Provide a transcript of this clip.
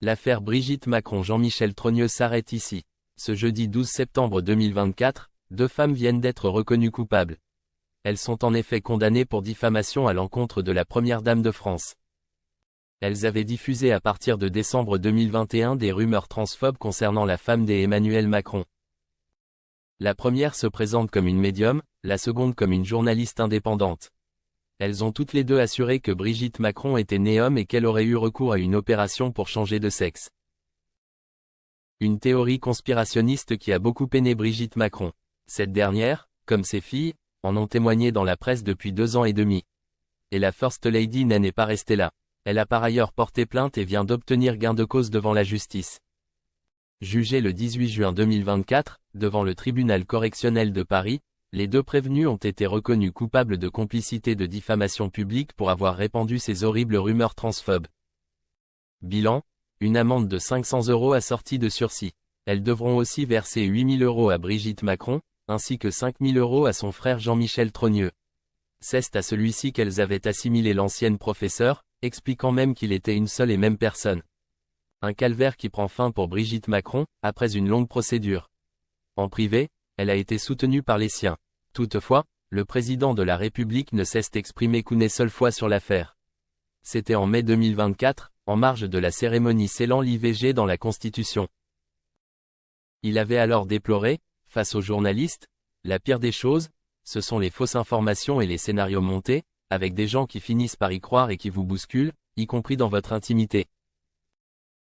L'affaire Brigitte Macron-Jean-Michel Trogneux s'arrête ici. Ce jeudi 12 septembre 2024, deux femmes viennent d'être reconnues coupables. Elles sont en effet condamnées pour diffamation à l'encontre de la première dame de France. Elles avaient diffusé à partir de décembre 2021 des rumeurs transphobes concernant la femme d'Emmanuel Macron. La première se présente comme une médium, la seconde comme une journaliste indépendante. Elles ont toutes les deux assuré que Brigitte Macron était née homme et qu'elle aurait eu recours à une opération pour changer de sexe. Une théorie conspirationniste qui a beaucoup peiné Brigitte Macron. Cette dernière, comme ses filles, en ont témoigné dans la presse depuis 2 ans et demi. Et la First Lady n'en est pas restée là. Elle a par ailleurs porté plainte et vient d'obtenir gain de cause devant la justice. Jugées le 18 juin 2024, devant le tribunal correctionnel de Paris, les deux prévenus ont été reconnus coupables de complicité de diffamation publique pour avoir répandu ces horribles rumeurs transphobes. Bilan, une amende de 500 € assortie de sursis. Elles devront aussi verser 8 000 € à Brigitte Macron, ainsi que 5 000 € à son frère Jean-Michel Trogneux. C'est à celui-ci qu'elles avaient assimilé l'ancienne professeure, expliquant même qu'il était une seule et même personne. Un calvaire qui prend fin pour Brigitte Macron, après une longue procédure. En privé, elle a été soutenue par les siens. Toutefois, le président de la République ne s'est exprimé qu'une seule fois sur l'affaire. C'était en mai 2024, en marge de la cérémonie scellant l'IVG dans la Constitution. Il avait alors déploré, face aux journalistes, la pire des choses, ce sont les fausses informations et les scénarios montés, avec des gens qui finissent par y croire et qui vous bousculent, y compris dans votre intimité.